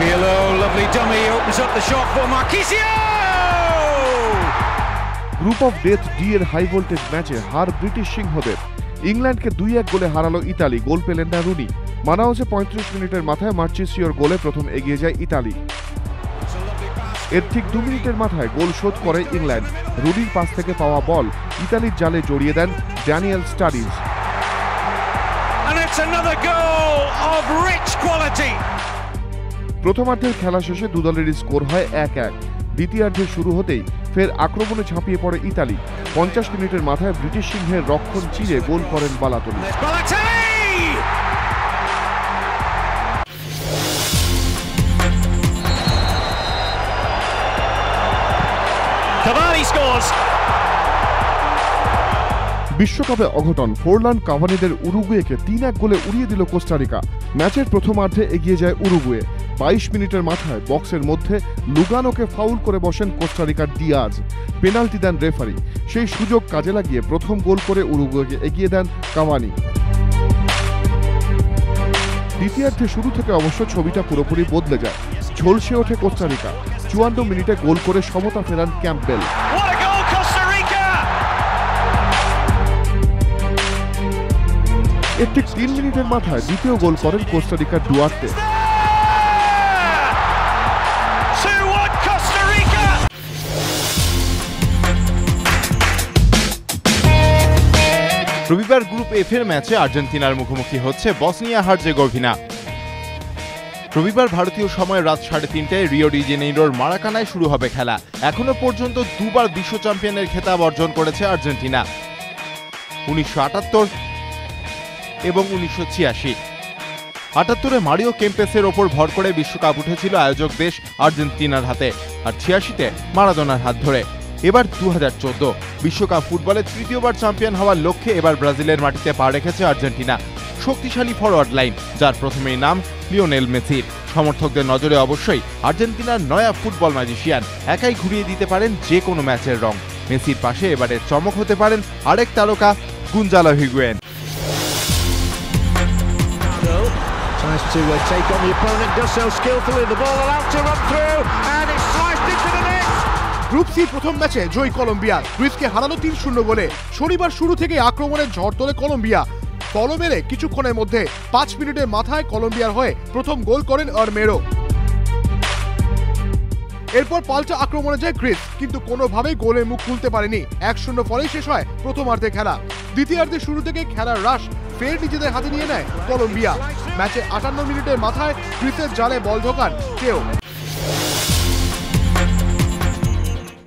Pirlo, lovely dummy, opens up the shot for Marquisio! Group of death D এর high voltage ম্যাচে হার British সিংহদের। ইংল্যান্ডকে 2-1 গোলে হারালো Italy, গোল পেলেন না রুনি। মানাউসে 35 মিনিটের মাথায় মার্চিসিওর গোলে প্রথম এগিয়ে যায় ইতালি। এর ঠিক 2 মিনিটের মাথায় গোল শোধ করে ইংল্যান্ড। রুনির পাস থেকে পাওয়া বল ইতালির জালে জড়িয়ে দেন ড্যানিয়েল স্টারিজ। প্রথমার্ধের খেলা শেষে দুদলেরই স্কোর হয় 1-1। দ্বিতীয়ার্ধের শুরু হতেই ফের আক্রমণে ঝাঁপিয়ে পড়ে ইতালি। 50 মিনিটের মাথায় ব্রিটিশ সিংহের রক্ষণ চিরে গোল করেন বালাতোলি। বিশ্বকাপে অঘটন, ফোরলান কাভানিদের উরুগুয়েকে 3-1 গোলে উড়িয়ে দিল কোস্টারিকা। ম্যাচের প্রথমার্ধে এগিয়ে যায় উরুগুয়ে। 22 মিনিটের মাথায় বক্সের মধ্যে লুগানোকে ফাউল করে বসেন কোস্টারিকার দিয়াজ। পেনাল্টি দেন রেফারি। সেই সুযোগ কাজে লাগিয়ে প্রথম গোল করে উরুগুয়েকে এগিয়ে দেন কাভানি। দ্বিতীয়ার্ধে শুরু থেকে অবশ্য ছবিটা পুরোপুরি বদলে যায়। ঝলসে ওঠে কোস্টারিকা। 54 মিনিটে গোল করে সমতা ফেরান ক্যাম্পবেল। এর ঠিক 3 মিনিটের মাথায় দ্বিতীয় গোল করেন কোস্টারিকার ডুয়ার্তে। রবিবার গ্রুপ এফ এর ম্যাচে আর্জেন্টিনার মুখোমুখি হচ্ছে বসনিয়া হার্জেগোভিনা। রবিবার ভারতীয় সময় রাত 3:30টায় রিও ডি জেনেইরোর মারাকানায় শুরু হবে খেলা। এখনো পর্যন্ত দুবার বিশ্ব চ্যাম্পিয়নের খেতাব অর্জন করেছে আর্জেন্টিনা, 1978 এবং 1986। 78-এ মারিও কেম্পেসের ওপর ভর করে বিশ্বকাপ উঠেছিল আয়োজক দেশ আর্জেন্টিনার হাতে, আর 86-তে মারাদোনার হাত ধরে। এবার 2014 বিশ্বকাপ ফুটবলে তৃতীয়বার চ্যাম্পিয়ন হওয়ার লক্ষ্যে এবার ব্রাজিলের মাটিতে পা রেখেছে আর্জেন্টিনা। শক্তিশালী ফরওয়ার্ড লাইন, যার প্রথমেই নাম লিওনেল মেসির। সমর্থকদের নজরে অবশ্যই আর্জেন্টিনার নয়া ফুটবল ম্যাজিশিয়ান, একাই ঘুরিয়ে দিতে পারেন যে কোনো ম্যাচের রং। মেসির পাশে এবারের চমক হতে পারেন আরেক তারকা গুনজালো Higuain. Tries to take on the opponent, does so skillfully, the ball allowed to run through, and it's sliced into the net! Group C প্রথম ম্যাচে জয়ী কলম্বিয়া, গ্রিসকে হারানো 3-0 গোলে। শনিবার শুরু থেকে আক্রমণের ঝড় তোলে কলম্বিয়া। ফলো মেরে কিছুক্ষণের মধ্যে 5 মিনিটের মাথায় কলম্বিয়ার হয়ে প্রথম গোল করেন আরমেরো। এরপর পাল্টা আক্রমণে যায় গ্রিস, কিন্তু কোনোভাবেই গোলের মুখ খুলতে পারেনি। 1-0 ফলেই শেষ হয় প্রথমার্ধে খেলা। দ্বিতীয়ার্ধের শুরু থেকে খেলার রাশ ফের নিজেদের হাতে নিয়ে নেয় কলম্বিয়া। ম্যাচে 58 মিনিটের মাথায় গ্রিসের জালে বল ঢোকান কেউ।